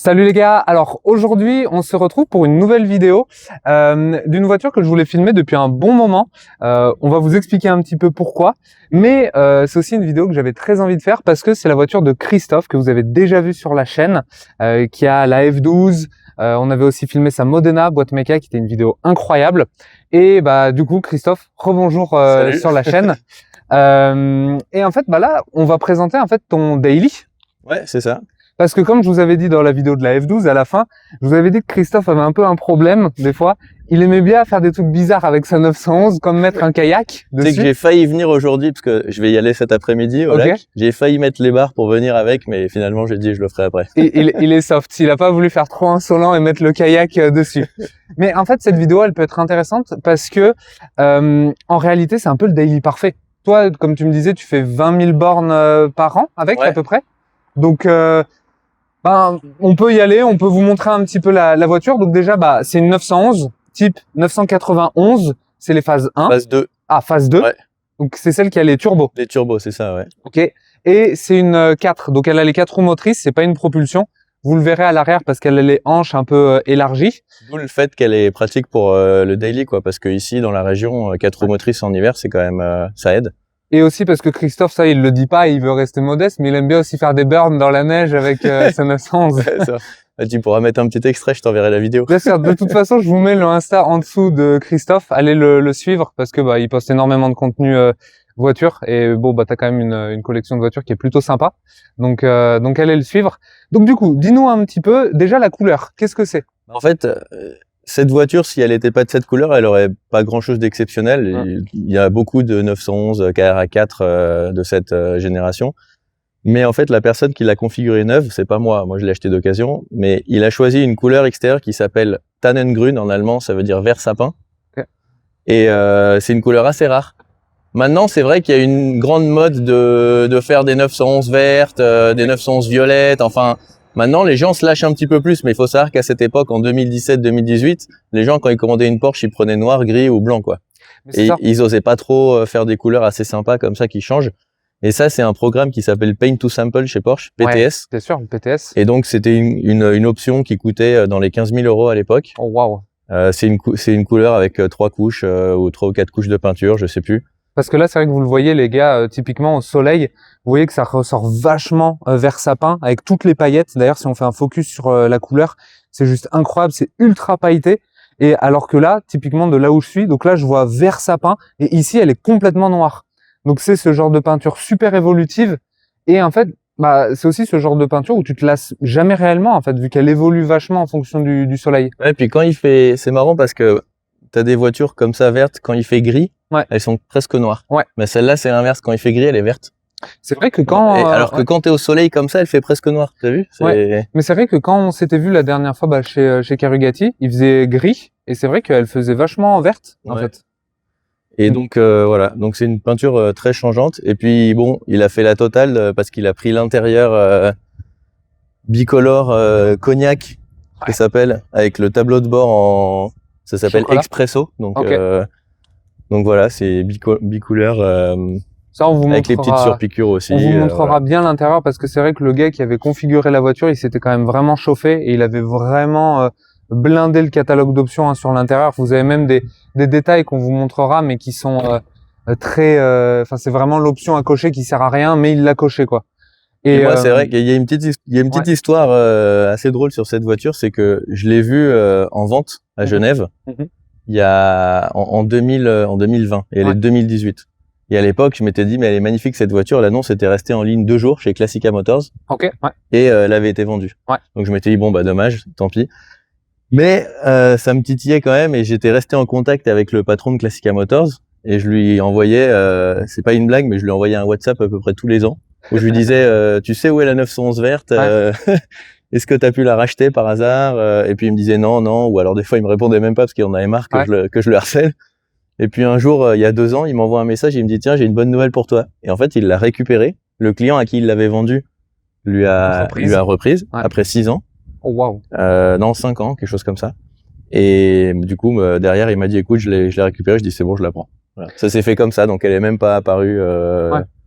Salut les gars, alors aujourd'hui on se retrouve pour une nouvelle vidéo d'une voiture que je voulais filmer depuis un bon moment. On va vous expliquer un petit peu pourquoi, mais c'est aussi une vidéo que j'avais très envie de faire parce que c'est la voiture de Christophe que vous avez déjà vu sur la chaîne, qui a la F12. On avait aussi filmé sa Modena boîte méca qui était une vidéo incroyable. Et bah du coup Christophe, rebonjour sur la chaîne. Et en fait bah là on va présenter en fait ton daily. Ouais, c'est ça. Parce que comme je vous avais dit dans la vidéo de la F12, à la fin, je vous avais dit que Christophe avait un peu un problème, des fois. Il aimait bien faire des trucs bizarres avec sa 911, comme mettre un kayak dessus. Tu sais que j'ai failli venir aujourd'hui, parce que je vais y aller cet après-midi au lac. J'ai failli mettre les barres pour venir avec, mais finalement j'ai dit je le ferai après. Et il est soft, il a pas voulu faire trop insolent et mettre le kayak dessus. Mais en fait, cette vidéo, elle peut être intéressante parce que, en réalité, c'est un peu le daily parfait. Toi, comme tu me disais, tu fais 20 000 bornes par an avec, à peu près. Donc, on peut y aller, on peut vous montrer un petit peu la voiture. Donc déjà, c'est une 911, type 991, c'est les phases 1. Phase 2. Ah, phase 2. Ouais. Donc c'est celle qui a les turbos. Les turbos, c'est ça, ouais. Ok. Et c'est une 4, donc elle a les 4 roues motrices, c'est pas une propulsion. Vous le verrez à l'arrière parce qu'elle a les hanches un peu élargies. D'où le fait qu'elle est pratique pour le daily, quoi, parce que ici dans la région, 4 roues motrices en hiver, c'est quand même, ça aide. Et aussi parce que Christophe, ça, il le dit pas, il veut rester modeste, mais il aime bien aussi faire des burns dans la neige avec sa 911. Ouais, ça. Tu pourras mettre un petit extrait, je t'enverrai la vidéo. Bien sûr, de toute façon, je vous mets le Insta en dessous de Christophe. Allez le suivre parce que il poste énormément de contenu voiture et bon t'as quand même une collection de voitures qui est plutôt sympa. Donc allez le suivre. Donc du coup, dis-nous un petit peu déjà la couleur. Qu'est-ce que c'est? En fait, cette voiture, si elle n'était pas de cette couleur, elle aurait pas grand-chose d'exceptionnel. Il y a beaucoup de 911 KRA4 de cette génération. Mais en fait, la personne qui l'a configurée neuve, c'est pas moi. Moi, je l'ai acheté d'occasion. Mais il a choisi une couleur extérieure qui s'appelle Tannengrün. En allemand, ça veut dire vert sapin. Okay. Et c'est une couleur assez rare. Maintenant, c'est vrai qu'il y a une grande mode de faire des 911 vertes, des 911 violettes. Enfin, maintenant, les gens se lâchent un petit peu plus. Mais il faut savoir qu'à cette époque, en 2017-2018, les gens, quand ils commandaient une Porsche, ils prenaient noir, gris ou blanc, quoi. Et ils osaient pas trop faire des couleurs assez sympas comme ça qui changent. Et ça, c'est un programme qui s'appelle Paint to Sample chez Porsche, PTS. Ouais, c'est sûr, le PTS. Et donc, c'était une option qui coûtait dans les 15 000 € à l'époque. Oh, waouh. C'est une couleur avec 3 couches ou 3 ou 4 couches de peinture, je sais plus. Parce que là, c'est vrai que vous le voyez, les gars, typiquement au soleil, vous voyez que ça ressort vachement vert sapin avec toutes les paillettes. D'ailleurs, si on fait un focus sur la couleur, c'est juste incroyable, c'est ultra pailleté. Et alors que là, typiquement de là où je suis, donc là, je vois vert sapin et ici, elle est complètement noire. Donc c'est ce genre de peinture super évolutive et en fait c'est aussi ce genre de peinture où tu te lasses jamais réellement en fait vu qu'elle évolue vachement en fonction du soleil. Ouais, puis quand il fait, c'est marrant parce que t'as des voitures comme ça vertes, quand il fait gris, elles sont presque noires. Ouais. Mais celle-là c'est l'inverse, quand il fait gris elle est verte. C'est vrai que quand alors que quand t'es au soleil comme ça, elle fait presque noire, t'as vu? Mais c'est vrai que quand on s'était vu la dernière fois chez Carugati, il faisait gris et c'est vrai qu'elle faisait vachement verte en fait. Et donc voilà, donc c'est une peinture très changeante. Et puis bon, il a fait la totale parce qu'il a pris l'intérieur bicolore cognac, ça s'appelle, avec le tableau de bord ça s'appelle Expresso. Donc donc voilà, c'est bicouleur ça, on vous avec les petites surpiqûres aussi. On vous montrera bien l'intérieur parce que c'est vrai que le gars qui avait configuré la voiture, il s'était quand même vraiment chauffé et il avait vraiment blindé le catalogue d'options sur l'intérieur. Vous avez même des détails qu'on vous montrera mais qui sont très c'est vraiment l'option à cocher qui sert à rien mais il l'a coché quoi. Et moi c'est vrai qu'il y a une petite histoire assez drôle sur cette voiture, c'est que je l'ai vue en vente à Genève il y a en 2020 et elle est 2018. Et à l'époque, je m'étais dit mais elle est magnifique cette voiture, l'annonce était restée en ligne 2 jours chez Classica Motors. Et elle avait été vendue. Donc je m'étais dit bon dommage, tant pis. Mais ça me titillait quand même et j'étais resté en contact avec le patron de Classica Motors et je lui envoyais, c'est pas une blague, mais je lui envoyais un WhatsApp à peu près tous les ans où je lui disais tu sais où est la 911 verte, est-ce que t'as pu la racheter par hasard? Et puis il me disait non, ou alors des fois il me répondait même pas parce qu'il en avait marre que je le harcèle. Et puis un jour, il y a 2 ans, il m'envoie un message, il me dit tiens j'ai une bonne nouvelle pour toi. Et en fait il l'a récupéré, le client à qui il l'avait vendu lui a reprise après 6 ans. Oh wow. Non, 5 ans, quelque chose comme ça. Et du coup, derrière, il m'a dit, écoute, je l'ai récupéré. Je dis, c'est bon, je la prends. Voilà. Ça s'est fait comme ça, donc elle est même pas apparue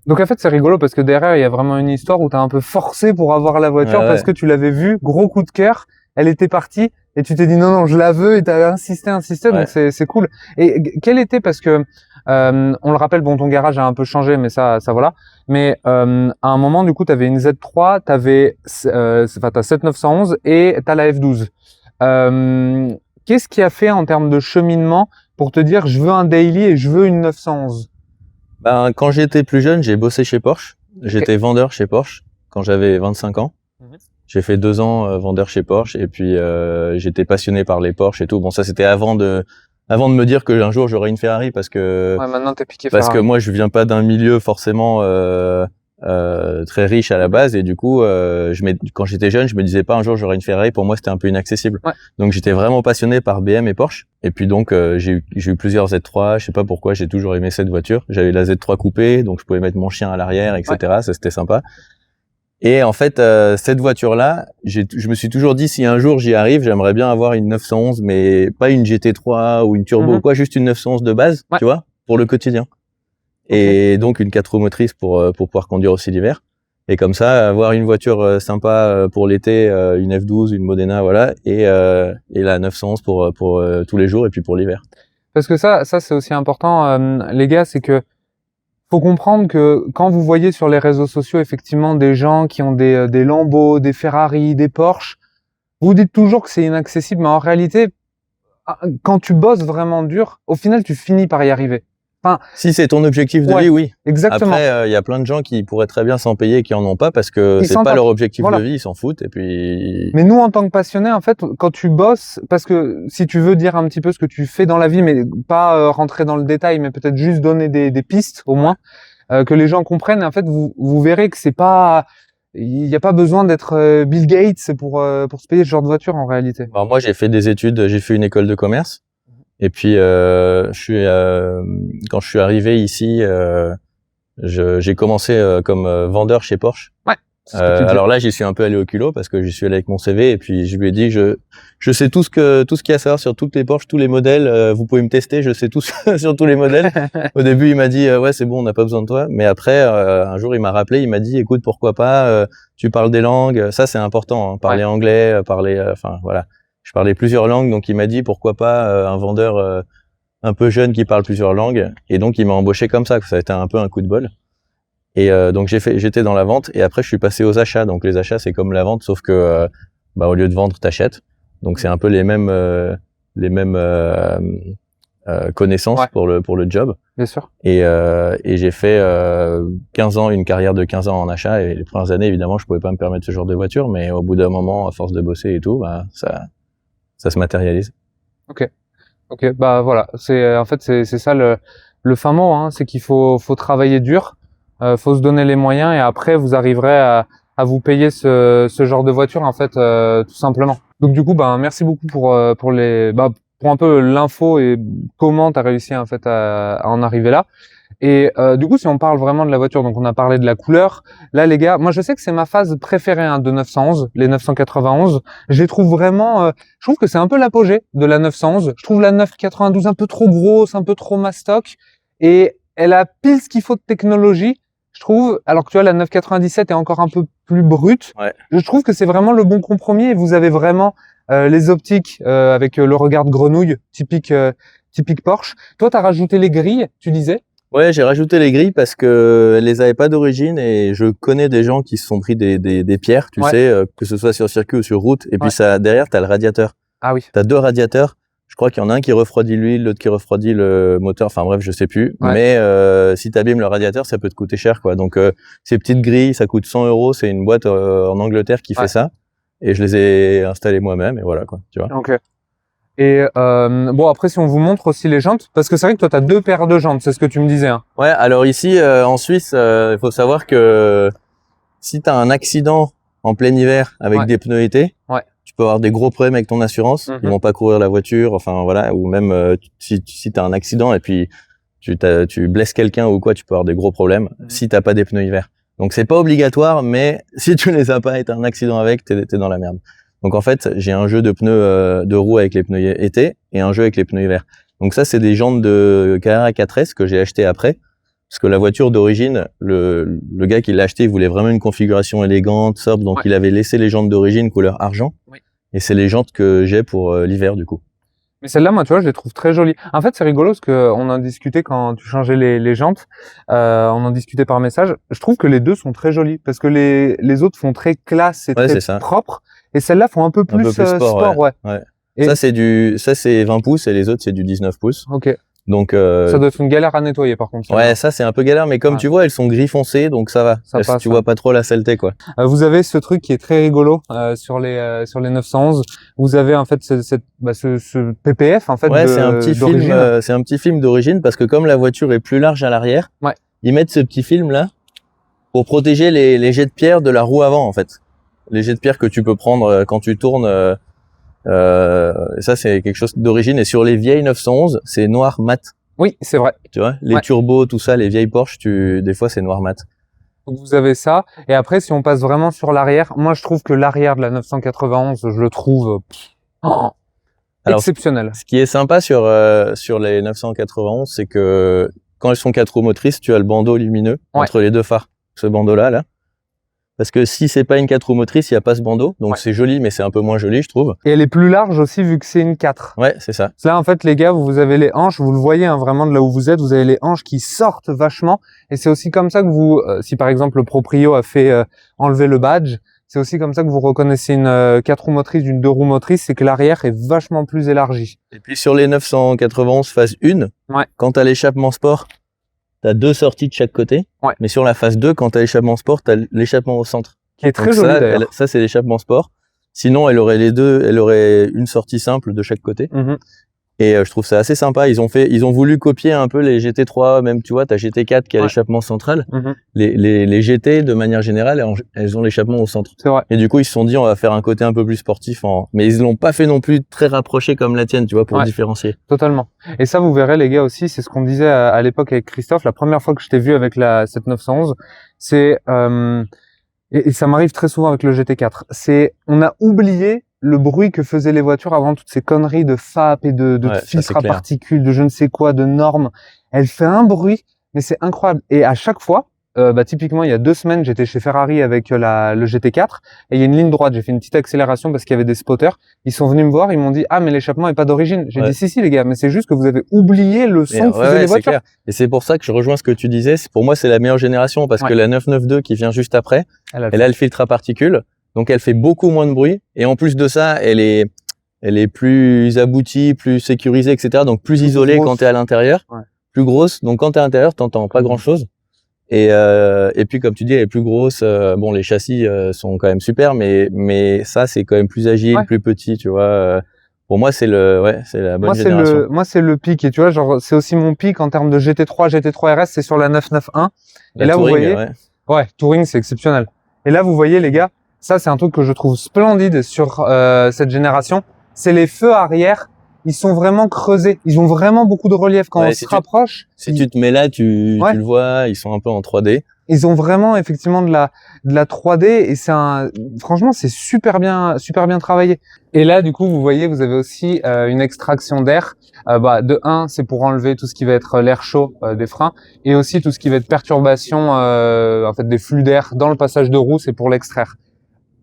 Donc en fait, c'est rigolo parce que derrière, il y a vraiment une histoire où tu as un peu forcé pour avoir la voiture parce que tu l'avais vue, gros coup de cœur, elle était partie et tu t'es dit non, je la veux et tu as insisté, donc c'est cool. Et quel était, parce que on le rappelle, bon, ton garage a un peu changé, mais ça voilà. Mais à un moment, du coup, tu avais une Z3, tu avais t'as 7911 et tu as la F12. Qu'est-ce qui a fait en termes de cheminement pour te dire je veux un daily et je veux une 911? Ben, quand j'étais plus jeune, j'ai bossé chez Porsche. J'étais vendeur chez Porsche quand j'avais 25 ans. J'ai fait 2 ans vendeur chez Porsche et puis j'étais passionné par les Porsche et tout. Bon, ça c'était avant de me dire que un jour j'aurais une Ferrari parce que maintenant t'es piqué parce que Ferrari. moi je viens pas d'un milieu forcément très riche à la base et du coup quand j'étais jeune je me disais pas un jour j'aurai une Ferrari. Pour moi c'était un peu inaccessible. Donc j'étais vraiment passionné par BM et Porsche et puis donc j'ai eu plusieurs Z3. Je sais pas pourquoi, j'ai toujours aimé cette voiture. J'avais la Z3 coupée donc je pouvais mettre mon chien à l'arrière, etc. Ça c'était sympa. Et en fait cette voiture là je me suis toujours dit si un jour j'y arrive j'aimerais bien avoir une 911 mais pas une GT3 ou une turbo ou quoi, juste une 911 de base, tu vois, pour le quotidien. Et donc une 4 roues motrices pour pouvoir conduire aussi l'hiver. Et comme ça, avoir une voiture sympa pour l'été, une F12, une Modena, voilà, et la 911 pour tous les jours et puis pour l'hiver. Parce que ça c'est aussi important, les gars, c'est que faut comprendre que quand vous voyez sur les réseaux sociaux effectivement des gens qui ont des Lambo, des Ferrari, des Porsche, vous dites toujours que c'est inaccessible, mais en réalité, quand tu bosses vraiment dur, au final, tu finis par y arriver. Enfin, si c'est ton objectif de vie, oui. Exactement. Après, il y a plein de gens qui pourraient très bien s'en payer et qui en ont pas parce que c'est pas leur objectif de vie, ils s'en foutent et puis. Mais nous, en tant que passionnés, en fait, quand tu bosses, parce que si tu veux dire un petit peu ce que tu fais dans la vie, mais pas rentrer dans le détail, mais peut-être juste donner des pistes au moins, que les gens comprennent. En fait, vous verrez que c'est pas, il n'y a pas besoin d'être Bill Gates pour se payer ce genre de voiture en réalité. Alors moi, j'ai fait des études, j'ai fait une école de commerce. Et puis, quand je suis arrivé ici, j'ai commencé comme vendeur chez Porsche. Ouais. Alors là, j'y suis un peu allé au culot parce que j'y suis allé avec mon CV et puis je lui ai dit, je sais tout ce qu'il y a à savoir sur toutes les Porsche, tous les modèles. Vous pouvez me tester, je sais tout sur tous les modèles. Au début, il m'a dit, ouais, c'est bon, on n'a pas besoin de toi. Mais après, un jour, il m'a rappelé, il m'a dit, écoute, pourquoi pas, tu parles des langues, ça c'est important, hein, parler anglais, enfin voilà. Je parlais plusieurs langues, donc il m'a dit pourquoi pas un vendeur un peu jeune qui parle plusieurs langues, et donc il m'a embauché comme ça. Ça a été un peu un coup de bol. Et donc j'étais dans la vente, et après je suis passé aux achats. Donc les achats c'est comme la vente, sauf que au lieu de vendre t'achètes. Donc c'est un peu les mêmes connaissances pour le job. Bien sûr. Et j'ai fait 15 ans, une carrière de 15 ans en achat, et les premières années évidemment je pouvais pas me permettre ce genre de voiture, mais au bout d'un moment, à force de bosser et tout, ça se matérialise. Ok, bah voilà, en fait c'est ça le fin mot, hein, c'est qu'il faut travailler dur, faut se donner les moyens et après vous arriverez à vous payer ce genre de voiture en fait, tout simplement. Donc du coup, merci beaucoup pour un peu l'info et comment tu as réussi en fait à en arriver là. Et du coup, si on parle vraiment de la voiture, donc on a parlé de la couleur. Là, les gars, moi je sais que c'est ma phase préférée de 911, les 991. Je les trouve vraiment, je trouve que c'est un peu l'apogée de la 911. Je trouve la 992 un peu trop grosse, un peu trop mastoc, et elle a pile ce qu'il faut de technologie, je trouve. Alors que tu vois, la 997 est encore un peu plus brute. Ouais. Je trouve que c'est vraiment le bon compromis. Et vous avez vraiment les optiques avec le regard de grenouille typique Porsche. Toi, t'as rajouté les grilles, tu disais. Ouais, j'ai rajouté les grilles parce que elles les avaient pas d'origine et je connais des gens qui se sont pris des pierres, tu sais, que ce soit sur circuit ou sur route. Et puis ça, derrière, t'as le radiateur. Ah oui. T'as 2 radiateurs. Je crois qu'il y en a un qui refroidit l'huile, l'autre qui refroidit le moteur. Enfin bref, je sais plus. Mais si t'abîmes le radiateur, ça peut te coûter cher, quoi. Donc ces petites grilles, ça coûte 100 €. C'est une boîte en Angleterre qui fait ça. Et je les ai installées moi-même et voilà, quoi. Tu vois. Ok. Et bon, après, si on vous montre aussi les jantes, parce que c'est vrai que toi, tu as 2 paires de jantes, c'est ce que tu me disais. Hein. Ouais, alors ici, en Suisse, il faut savoir que si tu as un accident en plein hiver avec des pneus été, tu peux avoir des gros problèmes avec ton assurance. Ils vont pas couvrir la voiture, enfin voilà, ou même si tu as un accident et puis tu blesses quelqu'un ou quoi, tu peux avoir des gros problèmes si t'as pas des pneus hiver. Donc c'est pas obligatoire, mais si tu les as pas et t'as un accident avec, t'es dans la merde. Donc en fait, j'ai un jeu de pneus de roues avec les pneus été et un jeu avec les pneus hiver. Donc ça, c'est des jantes de Carrera 4S que j'ai acheté après. Parce que la voiture d'origine, le gars qui l'a acheté, il voulait vraiment une configuration élégante, sobre, donc il avait laissé les jantes d'origine couleur argent. Oui. Et c'est les jantes que j'ai pour l'hiver du coup. Mais celle-là, moi, tu vois, je les trouve très jolies. En fait, c'est rigolo parce que on en discutait quand tu changeais les jantes. On en discutait par message. Je trouve que les deux sont très jolies parce que les autres font très classe et très propre. Et celles-là font un peu plus sport, ouais. Et ça, c'est 20 pouces et les autres, c'est du 19 pouces. Ok. Donc, ça doit être une galère à nettoyer, par contre. Ouais, ça, c'est un peu galère, mais comme tu vois, elles sont gris foncé, donc ça va. Ça passe, tu vois pas trop la saleté, quoi. Vous avez ce truc qui est très rigolo, sur les 911. Vous avez, en fait, ce PPF, en fait, ouais, c'est un petit film d'origine parce que comme la voiture est plus large à l'arrière, ils mettent ce petit film-là pour protéger les jets de pierre de la roue avant, en fait. Les jets de pierre que tu peux prendre quand tu tournes, ça c'est quelque chose d'origine. Et sur les vieilles 911, c'est noir mat. Oui, c'est vrai. Tu vois, les turbos, tout ça, les vieilles Porsche, des fois c'est noir mat. Donc vous avez ça. Et après, si on passe vraiment sur l'arrière, moi je trouve que l'arrière de la 991, je le trouve exceptionnel. Ce qui est sympa sur les 991, c'est que quand elles sont 4 roues motrices, tu as le bandeau lumineux entre les deux phares. Ce bandeau-là, là. Parce que si c'est pas une 4 roues motrices, il n'y a pas ce bandeau. Donc c'est joli, mais c'est un peu moins joli, je trouve. Et elle est plus large aussi vu que c'est une 4. Ouais, c'est ça. Là, en fait, les gars, vous avez les hanches, vous le voyez hein, vraiment de là où vous êtes, vous avez les hanches qui sortent vachement. Et c'est aussi comme ça que vous, si par exemple le proprio a fait enlever le badge, c'est aussi comme ça que vous reconnaissez une 4 roues motrices d'une 2 roues motrices, c'est que l'arrière est vachement plus élargi. Et puis sur les 991 phase 1, quand tu as l'échappement sport, t'as 2 sorties de chaque côté, mais sur la phase 2, quand t'as l'échappement sport, t'as l'échappement au centre. Qui est très joli d'ailleurs. Ça, c'est l'échappement sport. Sinon, elle aurait les deux, elle aurait une sortie simple de chaque côté. Et je trouve ça assez sympa. Ils ont voulu copier un peu les GT3, même tu vois, t'as GT4 qui a l'échappement central. Les GT, de manière générale, elles ont l'échappement au centre. C'est vrai. Et du coup, ils se sont dit, on va faire un côté un peu plus sportif. Mais ils l'ont pas fait non plus très rapproché comme la tienne, tu vois, pour différencier. Totalement. Et ça, vous verrez, les gars, aussi, c'est ce qu'on disait à l'époque avec Christophe. La première fois que je t'ai vu avec cette 911, c'est... et ça m'arrive très souvent avec le GT4. On a oublié le bruit que faisaient les voitures avant toutes ces conneries de FAP et de filtres à particules, de je ne sais quoi, de normes. Elle fait un bruit, mais c'est incroyable. Et à chaque fois, typiquement, il y a 2 semaines, j'étais chez Ferrari avec le GT4 et il y a une ligne droite. J'ai fait une petite accélération parce qu'il y avait des spotters. Ils sont venus me voir, ils m'ont dit, ah, mais l'échappement est pas d'origine. J'ai dit, si, les gars, mais c'est juste que vous avez oublié le son que faisaient les voitures. Clair. Et c'est pour ça que je rejoins ce que tu disais. Pour moi, c'est la meilleure génération parce que la 992 qui vient juste après, elle a le filtre à particules. Donc, elle fait beaucoup moins de bruit. Et en plus de ça, elle est plus aboutie, plus sécurisée, etc. Donc, plus isolée quand t'es à l'intérieur. Plus grosse. Donc, quand t'es à l'intérieur, t'entends pas grand chose. Et puis, comme tu dis, elle est plus grosse. Bon, les châssis sont quand même super, mais ça, c'est quand même plus agile, plus petit, tu vois. Pour moi, c'est la bonne génération. Moi, c'est le pic. Et tu vois, genre, c'est aussi mon pic en termes de GT3 RS, c'est sur la 991. Et là, Touring, vous voyez, Touring, c'est exceptionnel. Et là, vous voyez, les gars, ça, c'est un truc que je trouve splendide sur cette génération. C'est les feux arrière. Ils sont vraiment creusés. Ils ont vraiment beaucoup de relief quand on se rapproche. Si tu te mets là, tu le vois. Ils sont un peu en 3D. Ils ont vraiment effectivement de la 3D et franchement, c'est super bien travaillé. Et là, du coup, vous voyez, vous avez aussi une extraction d'air. De 1, c'est pour enlever tout ce qui va être l'air chaud des freins et aussi tout ce qui va être perturbation en fait des flux d'air dans le passage de roue, c'est pour l'extraire.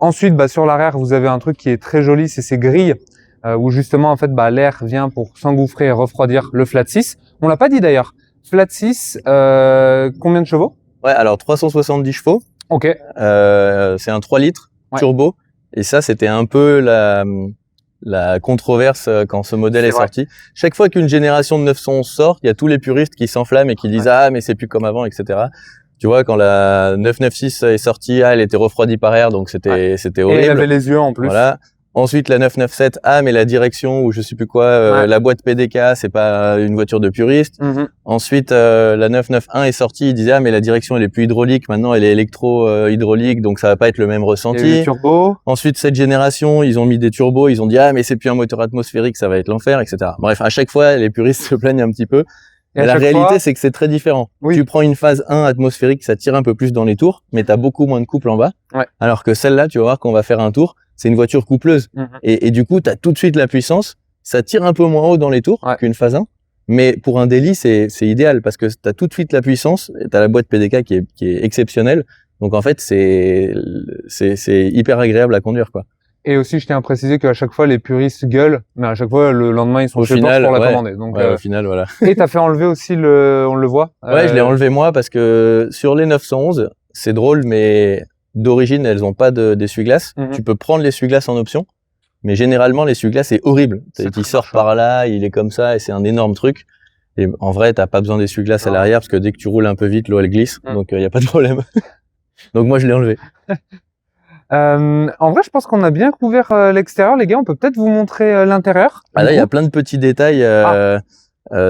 Ensuite, sur l'arrière, vous avez un truc qui est très joli, c'est ces grilles où justement en fait l'air vient pour s'engouffrer et refroidir le flat 6. On l'a pas dit d'ailleurs. Flat 6, combien de chevaux? Ouais, alors 370 chevaux. Ok. C'est un 3 litres turbo. Et ça, c'était un peu la controverse quand ce modèle est sorti. Chaque fois qu'une génération de 911 sort, il y a tous les puristes qui s'enflamment et qui disent ah mais c'est plus comme avant, etc. Tu vois, quand la 996 est sortie, elle était refroidie par air, donc c'était horrible. Et elle avait les yeux en plus. Voilà. Ensuite, la 997, mais la direction ou je sais plus quoi, la boîte PDK, c'est pas une voiture de puriste. Ensuite, la 991 est sortie, il disait mais la direction elle est plus hydraulique, maintenant elle est électro-hydraulique, donc ça va pas être le même ressenti. Et les turbos. Ensuite, cette génération, ils ont mis des turbos, ils ont dit mais c'est plus un moteur atmosphérique, ça va être l'enfer, etc. Bref, à chaque fois, les puristes se plaignent un petit peu. Et la réalité, c'est que c'est très différent. Tu prends une phase 1 atmosphérique, ça tire un peu plus dans les tours, mais t'as beaucoup moins de couple en bas. Alors que celle-là, tu vas voir qu'on va faire un tour, c'est une voiture coupleuse. Et du coup, t'as tout de suite la puissance, ça tire un peu moins haut dans les tours qu'une phase 1, Mais pour un daily, c'est idéal parce que tu as tout de suite la puissance, tu as la boîte PDK qui est exceptionnelle. Donc en fait, c'est hyper agréable à conduire, quoi. Et aussi, je tiens à préciser qu'à chaque fois, les puristes gueulent, mais à chaque fois, le lendemain, ils sont chez Porsche pour la commander. Donc, au final, voilà. Et t'as fait enlever aussi on le voit. Ouais, je l'ai enlevé moi parce que sur les 911, c'est drôle, mais d'origine, elles ont pas d'essuie-glace. Tu peux prendre l'essuie-glace en option, mais généralement, l'essuie-glace est horrible. Il sort par là, il est comme ça, et c'est un énorme truc. Et en vrai, t'as pas besoin d'essuie-glace à l'arrière parce que dès que tu roules un peu vite, l'eau elle glisse, donc y a pas de problème. Donc moi, je l'ai enlevé. En vrai, je pense qu'on a bien couvert l'extérieur, les gars. On peut peut-être vous montrer l'intérieur. Ah là, il y a plein de petits détails.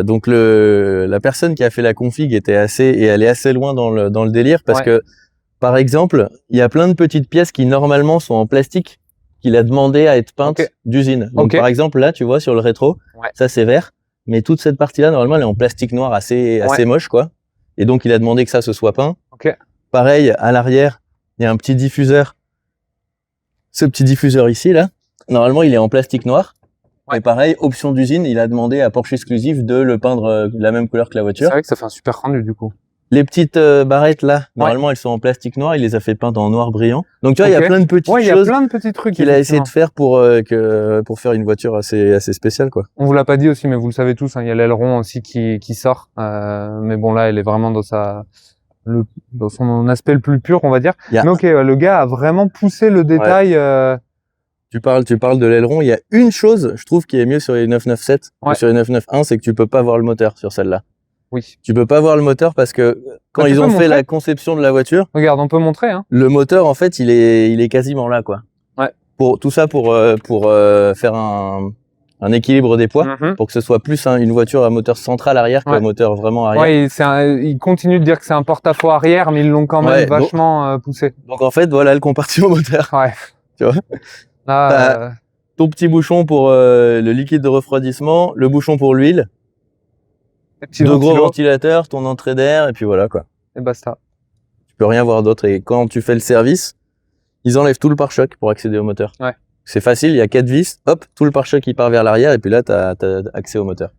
Donc la personne qui a fait la config elle est assez loin dans le délire parce que, par exemple, il y a plein de petites pièces qui normalement sont en plastique qu'il a demandé à être peintes d'usine. Donc par exemple là, tu vois sur le rétro, ça c'est vert, mais toute cette partie-là normalement elle est en plastique noir assez moche, quoi. Et donc il a demandé que ça se soit peint. Pareil à l'arrière, il y a un petit diffuseur. Ce petit diffuseur ici, là, normalement, il est en plastique noir. Et pareil, option d'usine, il a demandé à Porsche Exclusive de le peindre la même couleur que la voiture. C'est vrai que ça fait un super rendu, du coup. Les petites barrettes, là, normalement, elles sont en plastique noir. Il les a fait peindre en noir brillant. Donc, tu vois, il y a plein de petites choses. Il y a plein de petits trucs qu'il a essayé de faire pour faire une voiture assez spéciale, quoi. On vous l'a pas dit aussi, mais vous le savez tous, hein, il y a l'aileron aussi qui sort. Mais bon, là, elle est vraiment dans son aspect le plus pur, on va dire. Mais le gars a vraiment poussé le détail. Tu parles de l'aileron. Il y a une chose, je trouve, qui est mieux sur les 997 que sur les 991, c'est que tu peux pas voir le moteur sur celle-là. Oui. Tu peux pas voir le moteur parce que quand ils ont fait la conception de la voiture, regarde, on peut montrer, hein. Le moteur, en fait, il est quasiment là, quoi. Pour tout ça, pour faire un équilibre des poids, pour que ce soit plus une voiture à moteur central arrière qu'un moteur vraiment arrière. Ils continuent de dire que c'est un porte-à-faux arrière, mais ils l'ont quand même vachement poussé. Donc en fait, voilà le compartiment moteur. Tu vois. Là, ton petit bouchon pour le liquide de refroidissement, le bouchon pour l'huile, deux gros ventilateurs, ton entrée d'air, et puis voilà, quoi. Et basta. Tu peux rien voir d'autre. Et quand tu fais le service, ils enlèvent tout le pare-choc pour accéder au moteur. C'est facile, il y a 4 vis, hop, tout le pare-choc qui part vers l'arrière, et puis là, t'as accès au moteur.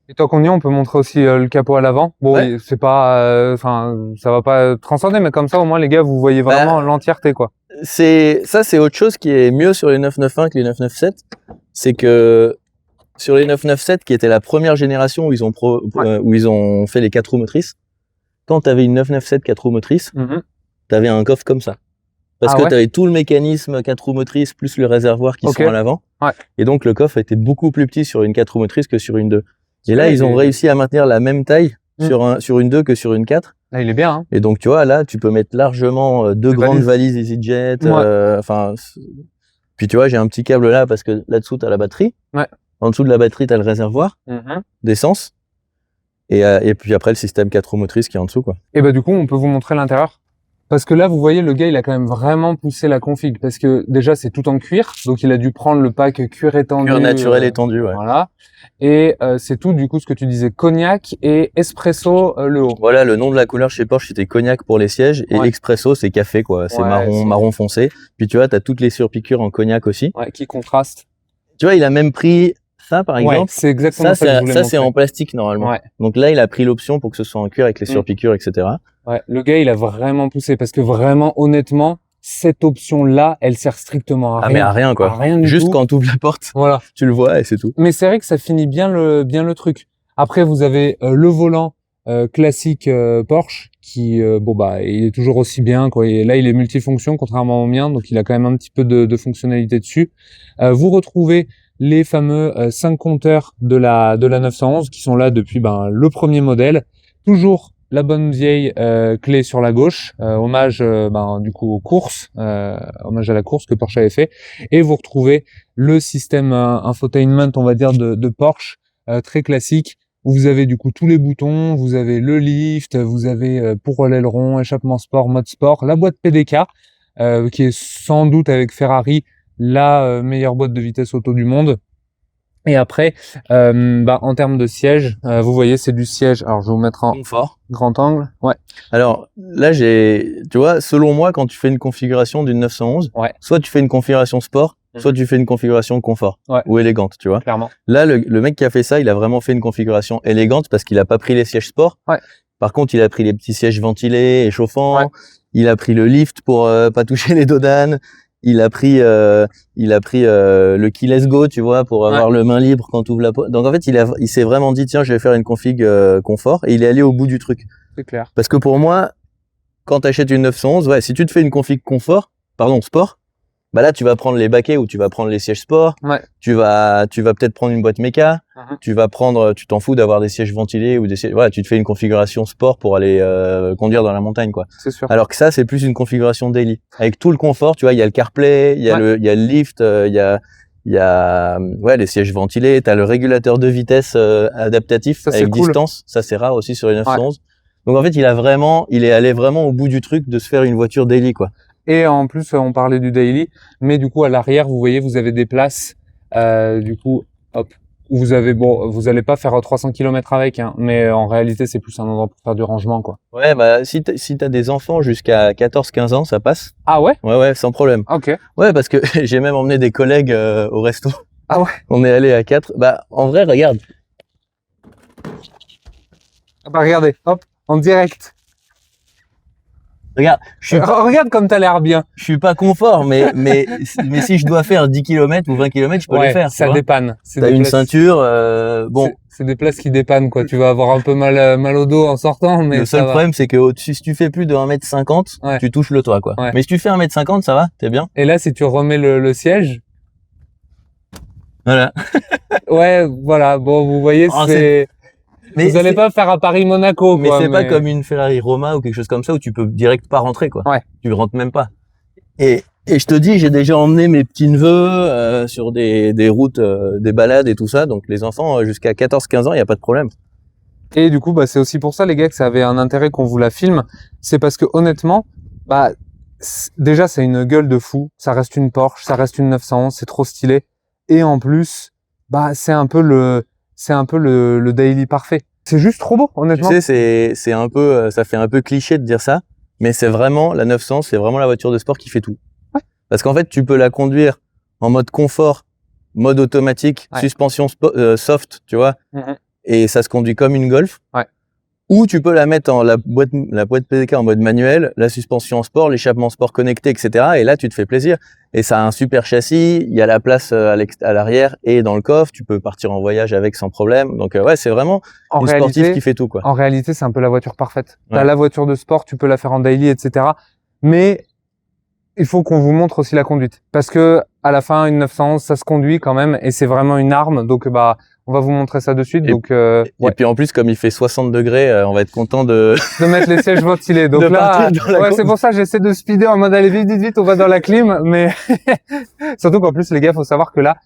Et tant qu'on y est, on peut montrer aussi le capot à l'avant. Bon, c'est pas, ça va pas transcender, mais comme ça, au moins, les gars, vous voyez vraiment l'entièreté, quoi. C'est autre chose qui est mieux sur les 991 que les 997. C'est que sur les 997, qui était la première génération où ils ont fait les 4 roues motrices, quand tu avais une 997 4 roues motrices, tu avais un coffre comme ça. Parce que tu avais tout le mécanisme 4 roues motrices plus le réservoir qui sont à l'avant. Et donc, le coffre était beaucoup plus petit sur une 4 roues motrices que sur une 2. Et là, ils ont réussi à maintenir la même taille sur une 2 que sur une 4. Là, il est bien, hein. Et donc, tu vois, là, tu peux mettre largement deux grandes valises EasyJet. Puis, tu vois, j'ai un petit câble là parce que là-dessous, tu as la batterie. En dessous de la batterie, tu as le réservoir d'essence. Et puis après, le système 4 roues motrices qui est en dessous, quoi. Et bah, du coup, on peut vous montrer l'intérieur. Parce que là, vous voyez, le gars, il a quand même vraiment poussé la config. Parce que déjà, c'est tout en cuir. Donc, il a dû prendre le pack cuir étendu. Cuir naturel étendu, Voilà. Et c'est tout, du coup, ce que tu disais, cognac et espresso le haut. Voilà, le nom de la couleur chez Porsche, c'était cognac pour les sièges. Et espresso, c'est café, quoi. C'est marron foncé. Puis tu vois, tu as toutes les surpiqûres en cognac aussi. Qui contrastent. Tu vois, il a même pris ça, par exemple. C'est exactement ça que je voulais montrer. C'est en plastique, normalement. Donc là, il a pris l'option pour que ce soit en cuir avec les surpiqûres, etc. Le gars, il a vraiment poussé parce que vraiment, honnêtement, cette option-là, elle sert strictement à rien. Mais à rien, quoi. À rien du Juste tout. quand tu ouvres la porte, tu le vois et c'est tout. Mais c'est vrai que ça finit bien le truc. Après, vous avez le volant classique Porsche qui, il est toujours aussi bien, quoi. Et là, il est multifonction contrairement au mien, donc il a quand même un petit peu de fonctionnalité dessus. Vous retrouvez les fameux 5 compteurs de la 911 qui sont là depuis le premier modèle. Toujours la bonne vieille clé sur la gauche, hommage du coup aux courses, hommage à la course que Porsche avait fait. Et vous retrouvez le système infotainment, on va dire, de Porsche, très classique, où vous avez du coup tous les boutons, vous avez le lift, vous avez pour l'aileron, échappement sport, mode sport, la boîte PDK, qui est sans doute avec Ferrari la meilleure boîte de vitesse auto du monde. Et après, en termes de siège, vous voyez, c'est du siège. Alors, je vais vous mettre en confort, grand angle. Alors là, tu vois, selon moi, quand tu fais une configuration d'une 911, soit tu fais une configuration sport soit tu fais une configuration confort ou élégante, tu vois. Clairement. Là, le mec qui a fait ça, il a vraiment fait une configuration élégante parce qu'il a pas pris les sièges sport. Ouais. Par contre, il a pris les petits sièges ventilés et chauffants. Ouais. Il a pris le lift pour pas toucher les dos d'âne. Il a pris le keyless go, tu vois, pour avoir le main libre quand tu ouvres la porte. Donc en fait, il s'est vraiment dit tiens, je vais faire une config confort et il est allé au bout du truc. C'est clair. Parce que pour moi, quand tu achètes une 911, si tu te fais une config sport, bah là tu vas prendre les baquets ou tu vas prendre les sièges sport. Ouais. Tu vas peut-être prendre une boîte méca. Tu t'en fous d'avoir des sièges ventilés ou des sièges. Voilà, tu te fais une configuration sport pour aller conduire dans la montagne, quoi. C'est sûr. Alors que ça, c'est plus une configuration daily avec tout le confort. Tu vois, il y a le CarPlay, il y a le lift, il y a les sièges ventilés. T'as le régulateur de vitesse adaptatif ça, avec distance. Ça, c'est rare aussi sur les 911. Donc en fait, il est allé vraiment au bout du truc de se faire une voiture daily, quoi. Et en plus, on parlait du daily, mais du coup, à l'arrière, vous voyez, vous avez des places, du coup, hop, où vous allez pas faire 300 km avec, hein, mais en réalité, c'est plus un endroit pour faire du rangement, quoi. Ouais, bah, si t'as des enfants jusqu'à 14-15 ans, ça passe. Ah ouais? Ouais, sans problème. Ok. Ouais, parce que j'ai même emmené des collègues au resto. Ah ouais? On est allé à 4. Bah, en vrai, regarde. Ah bah, regardez, hop, en direct. Regarde, regarde comme t'as l'air bien. Je suis pas confort, mais si je dois faire 10 km ou 20 km, je peux les faire. Ça dépanne. T'as une ceinture, bon. C'est des places qui dépannent, quoi. Tu vas avoir un peu mal au dos en sortant, mais le seul problème, c'est que si tu fais plus de 1m50, tu touches le toit, quoi. Ouais. Mais si tu fais 1m50, ça va, t'es bien. Et là, si tu remets le siège. Voilà. Ouais, voilà. Bon, vous voyez, mais vous allez pas faire à Paris-Monaco, quoi. Mais c'est pas comme une Ferrari Roma ou quelque chose comme ça où tu peux direct pas rentrer, quoi. Ouais. Tu rentres même pas. Et je te dis, j'ai déjà emmené mes petits neveux sur des routes, des balades et tout ça. Donc les enfants jusqu'à 14-15 ans, il y a pas de problème. Et du coup, bah c'est aussi pour ça, les gars, que ça avait un intérêt qu'on vous la filme. C'est parce que honnêtement, bah déjà c'est une gueule de fou. Ça reste une Porsche, ça reste une 911, c'est trop stylé. Et en plus, bah c'est un peu le daily parfait. C'est juste trop beau, honnêtement. Tu sais, c'est un peu, ça fait un peu cliché de dire ça, mais c'est vraiment la 900, c'est vraiment la voiture de sport qui fait tout. Ouais. Parce qu'en fait, tu peux la conduire en mode confort, mode automatique, suspension soft, tu vois, et ça se conduit comme une Golf. Ouais. Ou tu peux la mettre en la boîte PDK en mode manuel, la suspension en sport, l'échappement sport connecté, etc. Et là, tu te fais plaisir. Et ça a un super châssis, il y a la place à l'arrière et dans le coffre, tu peux partir en voyage avec sans problème. Donc ouais, c'est vraiment une sportive qui fait tout, quoi. En réalité, c'est un peu la voiture parfaite. T'as la voiture de sport, tu peux la faire en daily, etc. Mais il faut qu'on vous montre aussi la conduite. Parce que à la fin, une 911, ça se conduit quand même et c'est vraiment une arme. Donc bah on va vous montrer ça de suite. Et puis en plus, comme il fait 60 degrés, on va être content de mettre les sièges ventilés. Donc là, c'est pour ça que j'essaie de speeder en mode allez vite, on va dans la clim. Mais surtout qu'en plus, les gars, faut savoir que là,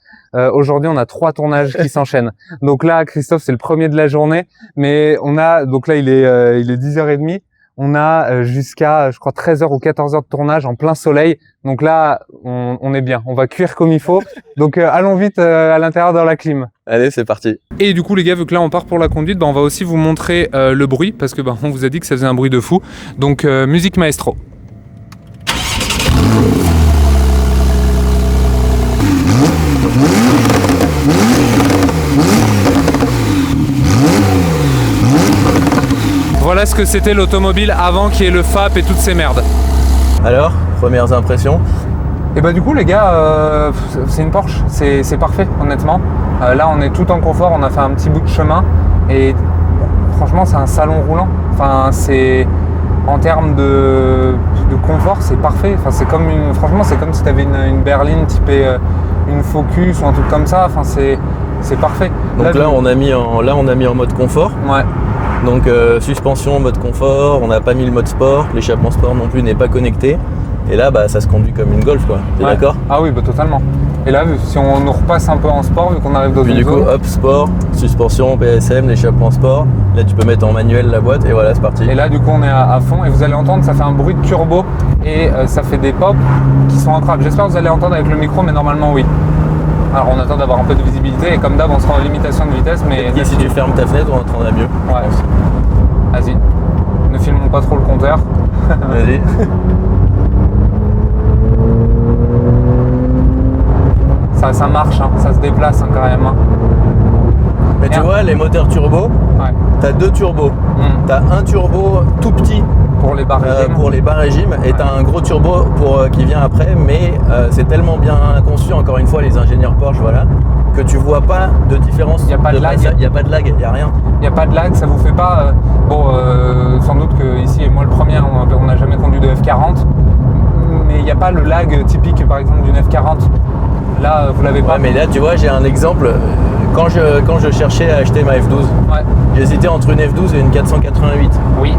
aujourd'hui, on a 3 tournages qui s'enchaînent. Donc là, Christophe, c'est le premier de la journée. Mais donc là, il est 10h30. On a jusqu'à, je crois, 13h ou 14h de tournage en plein soleil. Donc là, on est bien. On va cuire comme il faut. Donc allons vite à l'intérieur dans la clim. Allez, c'est parti. Et du coup, les gars, vu que là, on part pour la conduite, on va aussi vous montrer le bruit. Parce que on vous a dit que ça faisait un bruit de fou. Donc, musique maestro. Voilà ce que c'était l'automobile avant qu'il y ait le FAP et toutes ces merdes. Alors, premières impressions? Et bah du coup les gars, c'est une Porsche, c'est parfait honnêtement. Là on est tout en confort, on a fait un petit bout de chemin et franchement c'est un salon roulant. Enfin c'est en termes de confort c'est parfait. Enfin franchement c'est comme si tu avais une berline typée une Focus ou un truc comme ça. Enfin c'est parfait. Donc là on a mis en mode confort. Ouais. Donc suspension, mode confort, on n'a pas mis le mode sport, l'échappement sport non plus n'est pas connecté. Et là, bah, ça se conduit comme une Golf, quoi. T'es d'accord? Ah oui, bah totalement. Et là, si on nous repasse un peu en sport, vu qu'on arrive dans une zone... Puis du coup, hop, sport, suspension, PSM, l'échappement sport. Là, tu peux mettre en manuel la boîte et voilà, c'est parti. Et là, du coup, on est à fond et vous allez entendre, ça fait un bruit de turbo et ça fait des pops qui sont incroyables. J'espère que vous allez entendre avec le micro, mais normalement, oui. Alors, on attend d'avoir un peu de visibilité et comme d'hab, on sera en limitation de vitesse, mais... Et si tu fermes ta fenêtre, on entendra mieux. Ouais. Vas-y. Ne filmons pas trop le compteur. Vas-y. Ça marche, hein, ça se déplace hein, quand même. Hein. Mais tu vois, les moteurs turbo, ouais. t'as 2 turbos. T'as un turbo tout petit pour les bas régimes, et t'as un gros turbo qui vient après, mais c'est tellement bien conçu, encore une fois, les ingénieurs Porsche, voilà, que tu vois pas de différence. Il n'y a pas de lag. Il n'y a pas de lag, il n'y a rien. Il n'y a pas de lag, ça vous fait pas... sans doute que ici, et moi le premier, on n'a jamais conduit de F40, mais il n'y a pas le lag typique par exemple d'une F40. Là, vous l'avez pas. Ouais, mais là, tu vois, j'ai un exemple. Quand je cherchais à acheter ma F12, ouais. J'hésitais entre une F12 et une 488. Oui.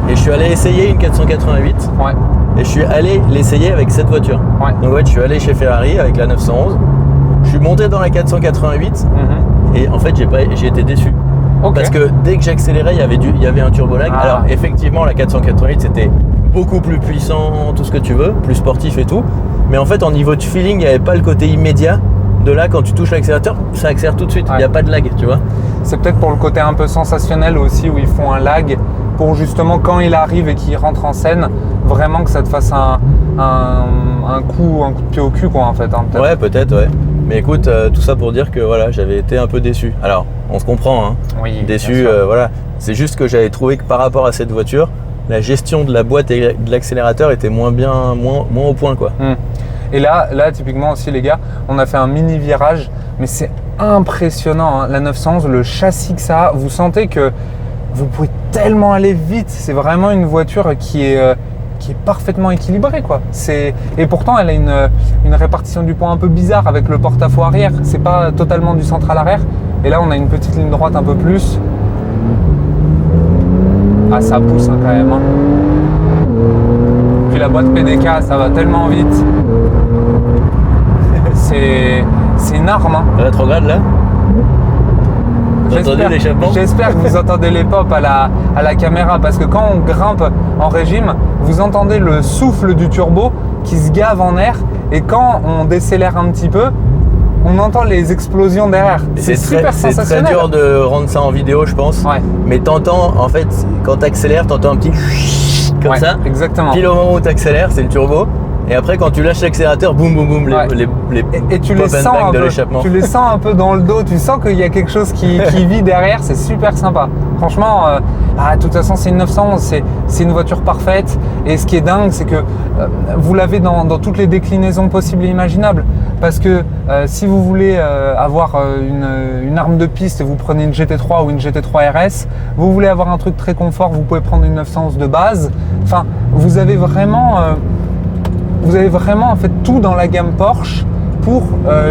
Et je suis allé essayer une 488. Ouais. Et je suis allé l'essayer avec cette voiture. Ouais. Donc ouais, je suis allé chez Ferrari avec la 911. Je suis monté dans la 488 et en fait j'ai été déçu. Okay. Parce que dès que j'accélérais, il y avait un turbo lag. Alors effectivement, la 488 c'était beaucoup plus puissant, tout ce que tu veux, plus sportif et tout. Mais en fait, en niveau de feeling, il n'y avait pas le côté immédiat. De là, quand tu touches l'accélérateur, ça accélère tout de suite. Il n'y a pas de lag, tu vois. C'est peut-être pour le côté un peu sensationnel aussi, où ils font un lag pour justement quand il arrive et qu'il rentre en scène, vraiment que ça te fasse un coup de pied au cul, quoi, en fait. Hein, ouais, peut-être, ouais. Mais écoute, tout ça pour dire que voilà, j'avais été un peu déçu. Alors, on se comprend, hein. Oui, déçu, voilà. C'est juste que j'avais trouvé que par rapport à cette voiture, la gestion de la boîte et de l'accélérateur était moins au point, quoi. Et là, typiquement aussi, les gars, on a fait un mini virage, mais c'est impressionnant, hein. La 911, le châssis que ça a, vous sentez que vous pouvez tellement aller vite. C'est vraiment une voiture qui est parfaitement équilibrée, quoi. Et pourtant, elle a une répartition du poids un peu bizarre avec le porte-à-faux arrière. C'est pas totalement du central arrière. Et là, on a une petite ligne droite un peu plus. Ah, ça pousse hein, quand même. Hein. Puis la boîte PDK, ça va tellement vite. C'est une arme. Hein. Rétrograde là. J'espère que vous entendez les pops à la caméra, parce que quand on grimpe en régime, vous entendez le souffle du turbo qui se gave en air, et quand on décélère un petit peu, on entend les explosions derrière. C'est super sensationnel. C'est très dur de rendre ça en vidéo, je pense. Ouais. Mais t'entends, en fait, quand t'accélères, t'entends un petit comme ça. Exactement. Pile au moment où t'accélères, c'est le turbo. Et après, quand tu lâches l'accélérateur, boum, boum, boum, et tu les sens un peu, tu les sens un peu dans le dos. Tu sens qu'il y a quelque chose qui vit derrière. C'est super sympa. Franchement, de toute façon, c'est une 911. C'est une voiture parfaite. Et ce qui est dingue, c'est que vous l'avez dans toutes les déclinaisons possibles et imaginables. Parce que si vous voulez avoir une arme de piste, vous prenez une GT3 ou une GT3 RS. Vous voulez avoir un truc très confort, vous pouvez prendre une 911 de base. Enfin, vous avez vraiment en fait tout dans la gamme Porsche pour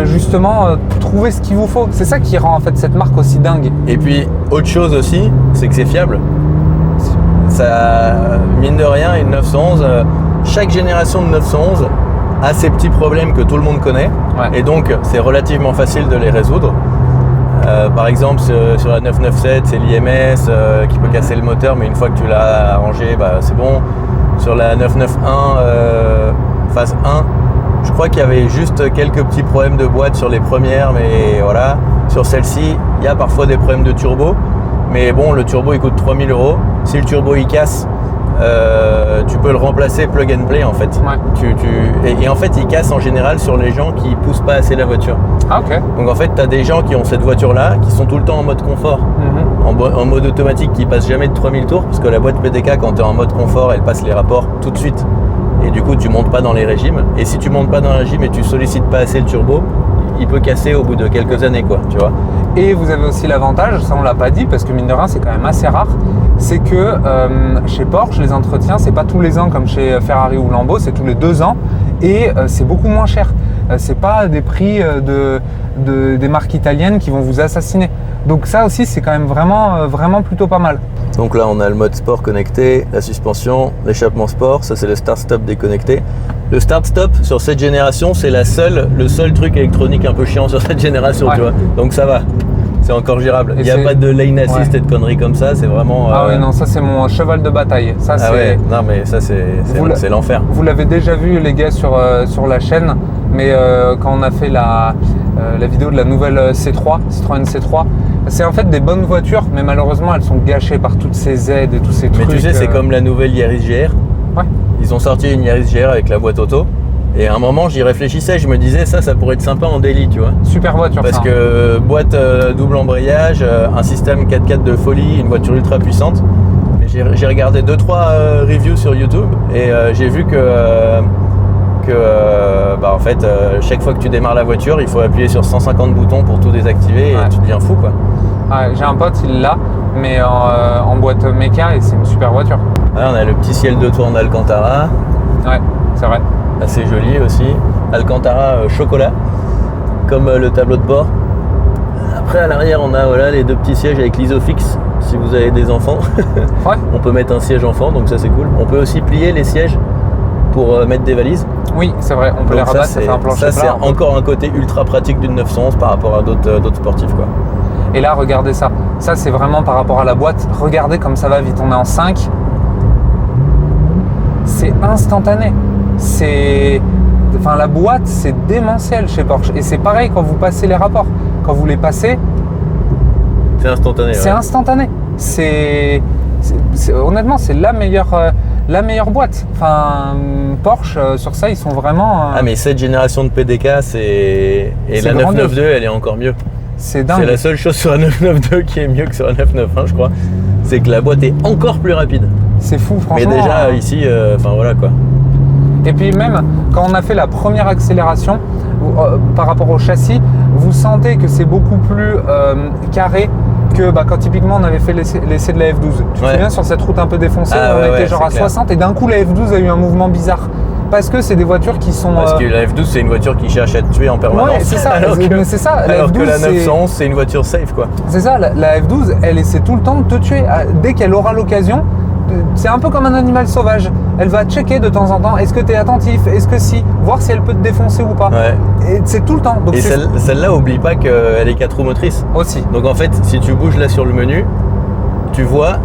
justement trouver ce qu'il vous faut. C'est ça qui rend en fait cette marque aussi dingue. Et puis autre chose aussi, c'est que c'est fiable. Ça, mine de rien, une 911, chaque génération de 911 a ses petits problèmes que tout le monde connaît, et donc c'est relativement facile de les résoudre. Par exemple, sur la 997, c'est l'IMS qui peut casser le moteur, mais une fois que tu l'as arrangé, c'est bon. Sur la 991 phase 1, je crois qu'il y avait juste quelques petits problèmes de boîte sur les premières, mais voilà. Sur celle-ci, il y a parfois des problèmes de turbo, mais bon, le turbo il coûte 3 000 €. Si le turbo il casse, tu peux le remplacer plug and play en fait. Et en fait, il casse en général sur les gens qui poussent pas assez la voiture. Ah, ok. Donc en fait, tu as des gens qui ont cette voiture-là, qui sont tout le temps en mode confort, en mode automatique, qui passe jamais de 3000 tours, parce que la boîte PDK, quand tu es en mode confort, elle passe les rapports tout de suite. Et du coup, tu montes pas dans les régimes. Et si tu montes pas dans les régimes et tu sollicites pas assez le turbo, il peut casser au bout de quelques années, quoi, tu vois. Et vous avez aussi l'avantage, ça on l'a pas dit, parce que mine de rien, c'est quand même assez rare, c'est que chez Porsche, les entretiens, c'est pas tous les ans comme chez Ferrari ou Lambo, c'est tous les 2 ans, et c'est beaucoup moins cher. C'est pas des prix des marques italiennes qui vont vous assassiner. Donc ça aussi, c'est quand même vraiment plutôt pas mal. Donc là, on a le mode sport connecté, la suspension, l'échappement sport, ça c'est le start-stop déconnecté. Le start-stop sur cette génération, c'est le seul truc électronique un peu chiant sur cette génération, tu vois. Donc ça va, c'est encore gérable. Il n'y a pas de lane assist et de conneries comme ça, c'est vraiment... Ah oui, non, ça c'est mon cheval de bataille. Ça, non mais ça c'est l'enfer. Vous l'avez déjà vu les gars sur la chaîne, mais quand on a fait la vidéo de la nouvelle C3, Citroën C3, c'est en fait des bonnes voitures, mais malheureusement elles sont gâchées par toutes ces aides et tous ces trucs. Mais tu sais, c'est comme la nouvelle Yaris GR. Ouais. Ils ont sorti une Yaris GR avec la boîte auto. Et à un moment, j'y réfléchissais, je me disais ça pourrait être sympa en daily, tu vois. Super voiture. Parce ça. que boîte double embrayage, un système 4x4 de folie, une voiture ultra puissante. Mais j'ai regardé 2-3 reviews sur YouTube et j'ai vu que en fait, chaque fois que tu démarres la voiture, il faut appuyer sur 150 boutons pour tout désactiver et tu deviens fou, quoi. Ouais, j'ai un pote, il l'a, mais en boîte méca et c'est une super voiture. Là, on a le petit ciel de tour en Alcantara. Ouais, c'est vrai. Assez joli aussi. Alcantara chocolat, comme le tableau de bord. Après, à l'arrière, on a les 2 petits sièges avec l'Isofix. Si vous avez des enfants, Ouais. on peut mettre un siège enfant, donc ça c'est cool. On peut aussi plier les sièges pour mettre des valises. Oui, c'est vrai, on peut les Donc rabattre, ça fait un plancher ça, c'est plat. encore un côté ultra pratique d'une 911 par rapport à d'autres sportifs, quoi. Et là, regardez ça. Ça, c'est vraiment par rapport à la boîte. Regardez comme ça va vite. On est en 5. C'est instantané. Enfin, la boîte, c'est démentiel chez Porsche. Et c'est pareil quand vous passez les rapports. Quand vous les passez, C'est instantané. c'est ouais. instantané. Honnêtement, c'est la meilleure boîte. Enfin, Porsche, sur ça, ils sont vraiment... Ah, mais cette génération de PDK, et C'est la grandiose. 992, elle est encore mieux. c'est dingue. C'est la seule chose sur la 992 qui est mieux que sur la 991, je crois. C'est que la boîte est encore plus rapide. C'est fou, Mais franchement. déjà, ici, enfin voilà, quoi. Et puis même quand on a fait la première accélération par rapport au châssis, vous sentez que c'est beaucoup plus carré que quand typiquement on avait fait l'essai de la F12. Tu te souviens sur cette route un peu défoncée, on était genre à 60 et d'un coup la F12 a eu un mouvement bizarre. Parce que c'est des voitures qui sont... Parce que la F12, c'est une voiture qui cherche à te tuer en permanence. Ouais, c'est ça. Mais c'est ça. La Alors F12, que la 911, c'est une voiture safe, quoi. C'est ça, la F12, elle essaie tout le temps de te tuer. Dès qu'elle aura l'occasion, c'est un peu comme un animal sauvage. Elle va checker de temps en temps, est-ce que tu es attentif, est-ce que si, voir si elle peut te défoncer ou pas. Ouais. Et c'est tout le temps. Donc Et celle-là, oublie pas qu'elle est 4 roues motrices. aussi. Donc en fait, si tu bouges là sur le menu, tu vois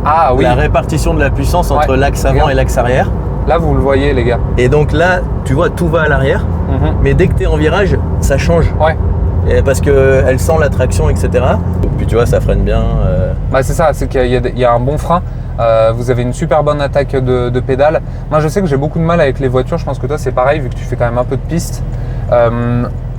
Ah oui, la répartition de la puissance entre Ouais. l'axe avant Regarde. et l'axe arrière. là vous le voyez les gars. Et donc là, tu vois, tout va à l'arrière. Mhm. Mais dès que tu es en virage, ça change. Ouais, Et parce qu'elle sent la traction, etc. Puis tu vois, ça freine bien. c'est ça, c'est qu'il y a un bon frein. Vous avez une super bonne attaque de pédale. Moi je sais que j'ai beaucoup de mal avec les voitures, je pense que toi c'est pareil vu que tu fais quand même un peu de piste.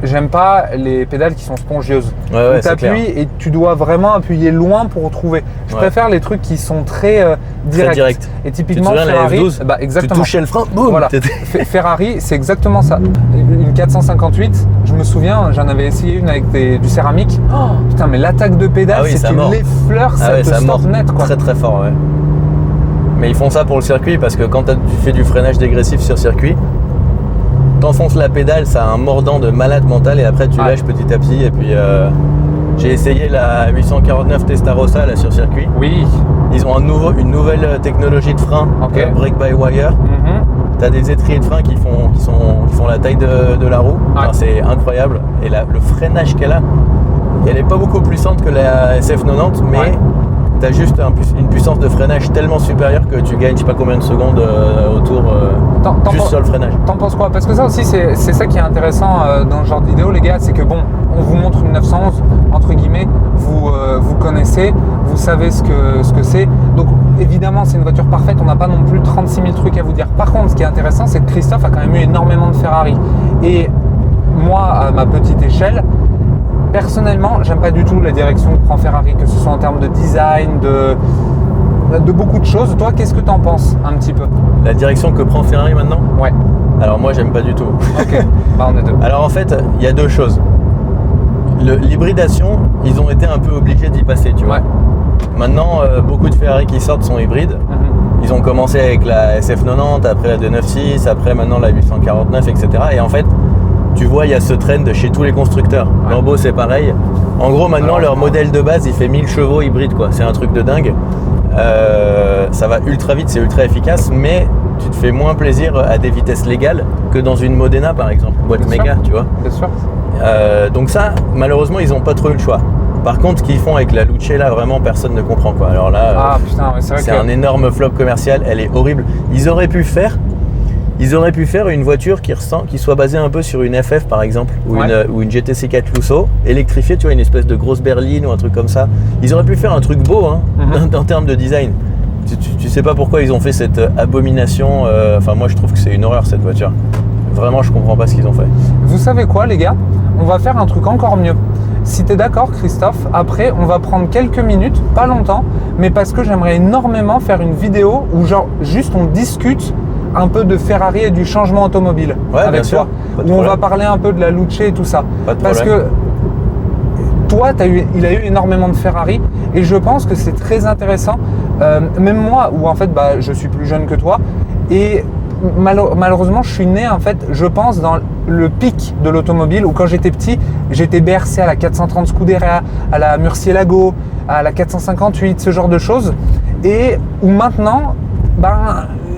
J'aime pas les pédales qui sont spongieuses. Ouais, Où tu appuies et tu dois vraiment appuyer loin pour retrouver. Je préfère les trucs qui sont très directs. Très direct. Et typiquement Tu te souviens, Ferrari, la F12, tu exactement. touchais le frein, boum. Voilà. Ferrari, c'est exactement ça. Une 458, je me souviens, j'en avais essayé une avec du céramique. Oh, putain, mais l'attaque de pédale, Ah oui, c'est ça une mord. fleurs, ça Ah ouais, te ça stoppe mord net, quoi. très très fort, ouais. Mais ils font ça pour le circuit parce que quand tu fais du freinage dégressif sur circuit, t'enfonces la pédale, ça a un mordant de malade mental et après tu lâches petit à petit. Et puis j'ai essayé la 849 Testarossa là sur circuit. Oui. Ils ont une nouvelle technologie de frein, Ok. brake by wire. Mhm. T'as des étriers de frein qui font la taille de la roue. Enfin, c'est incroyable. Et le freinage qu'elle a, elle est pas beaucoup plus puissante que la SF90, mais t'as juste une puissance de freinage tellement supérieure que tu gagnes je sais pas combien de secondes autour juste sur le freinage. T'en penses quoi? Parce que ça aussi, c'est ça qui est intéressant dans ce genre de vidéo, les gars, c'est que bon, on vous montre une 911, entre guillemets, vous connaissez, vous savez ce que c'est. Donc évidemment, c'est une voiture parfaite, on n'a pas non plus 36 000 trucs à vous dire. Par contre, ce qui est intéressant, c'est que Christophe a quand même eu énormément de Ferrari. Et moi, à ma petite échelle, personnellement, j'aime pas du tout la direction que prend Ferrari, que ce soit en termes de design, de beaucoup de choses. Toi, qu'est-ce que t'en penses un petit peu? La direction que prend Ferrari maintenant? Ouais. Alors moi, j'aime pas du tout. Ok, on est deux. Alors en fait, il y a deux choses. L'hybridation, ils ont été un peu obligés d'y passer, tu vois. Ouais. Maintenant, beaucoup de Ferrari qui sortent sont hybrides. Mhm. Ils ont commencé avec la SF90, après la 296, après maintenant la 849, etc. Et en fait, tu vois, il y a ce trend chez tous les constructeurs. Ouais. Lambo, c'est pareil. En gros, maintenant, leur modèle de base, il fait 1000 chevaux hybride, quoi. C'est un truc de dingue. Ça va ultra vite, c'est ultra efficace, mais tu te fais moins plaisir à des vitesses légales que dans une Modena, par exemple, boîte Bien méga, sûr. tu vois. Bien sûr. Donc ça, malheureusement, ils n'ont pas trop eu le choix. Par contre, ce qu'ils font avec la Lucella, vraiment, personne ne comprend, quoi. Alors là, Ah putain, ouais, c'est vrai c'est que... un énorme flop commercial, elle est horrible. Ils auraient pu faire une voiture qui soit basée un peu sur une FF par exemple, ou une GTC 4 Lusso, électrifiée, tu vois, une espèce de grosse berline ou un truc comme ça. Ils auraient pu faire un truc beau, hein, en termes de design. Tu sais pas pourquoi ils ont fait cette abomination. Enfin, moi je trouve que c'est une horreur cette voiture. Vraiment, je comprends pas ce qu'ils ont fait. Vous savez quoi, les gars? On va faire un truc encore mieux. Si tu es d'accord, Christophe, après, on va prendre quelques minutes, pas longtemps, mais parce que j'aimerais énormément faire une vidéo où genre juste on discute un peu de Ferrari et du changement automobile avec toi. Où on va parler un peu de la Luce et tout ça. Parce que toi, il a eu énormément de Ferrari et je pense que c'est très intéressant. Même moi, où en fait, je suis plus jeune que toi et malheureusement, je suis né en fait, je pense, dans le pic de l'automobile où quand j'étais petit, j'étais bercé à la 430 Scuderia, à la Murcielago, à la 458, ce genre de choses. Et où maintenant,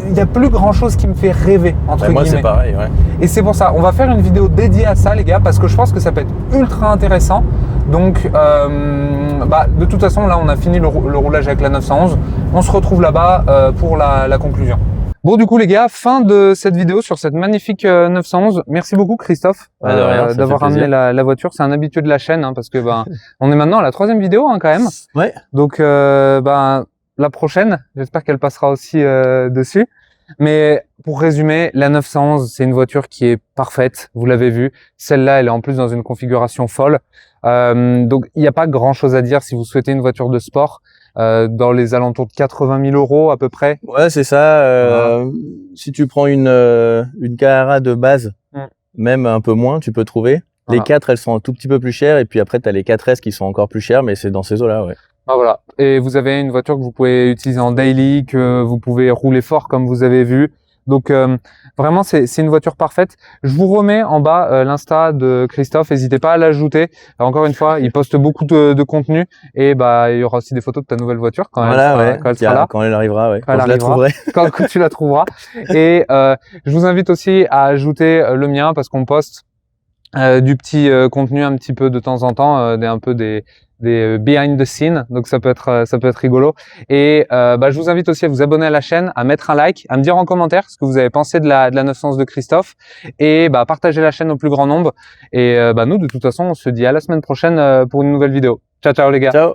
il n'y a plus grand chose qui me fait rêver, entre guillemets. Moi, c'est pareil, ouais. Et c'est pour ça, on va faire une vidéo dédiée à ça, les gars, parce que je pense que ça peut être ultra intéressant. Donc, de toute façon, là, on a fini le roulage avec la 911. On se retrouve là-bas pour la conclusion. Bon, du coup, les gars, fin de cette vidéo sur cette magnifique 911. Merci beaucoup, Christophe, d'avoir ramené la voiture. C'est un habitué de la chaîne, hein, parce que on est maintenant à la 3e vidéo, hein, quand même. Ouais. Donc, la prochaine, j'espère qu'elle passera aussi dessus. Mais pour résumer, la 911, c'est une voiture qui est parfaite. Vous l'avez vu. Celle-là, elle est en plus dans une configuration folle. Donc, il n'y a pas grand-chose à dire si vous souhaitez une voiture de sport. Dans les alentours de 80 000 € à peu près. Ouais, c'est ça. Si tu prends une Carrara de base, même un peu moins, tu peux trouver. Les 4, elles sont un tout petit peu plus chères. Et puis après, tu as les 4S qui sont encore plus chères, mais c'est dans ces eaux-là, ouais. Voilà. Et vous avez une voiture que vous pouvez utiliser en daily, que vous pouvez rouler fort comme vous avez vu. Donc vraiment, c'est une voiture parfaite. Je vous remets en bas l'Insta de Christophe. N'hésitez pas à l'ajouter. Encore une fois, il poste beaucoup de contenu. Et il y aura aussi des photos de ta nouvelle voiture quand elle sera là. Quand elle arrivera, ouais. Quand je la trouverai. Quand tu la trouveras. Et je vous invite aussi à ajouter le mien parce qu'on poste du petit contenu un petit peu de temps en temps, un peu des behind the scene, donc ça peut être rigolo. Et je vous invite aussi à vous abonner à la chaîne, à mettre un like, à me dire en commentaire ce que vous avez pensé de la 911 de Christophe, et partager la chaîne au plus grand nombre. Et nous, de toute façon, on se dit à la semaine prochaine pour une nouvelle vidéo. Ciao, ciao les gars. Ciao.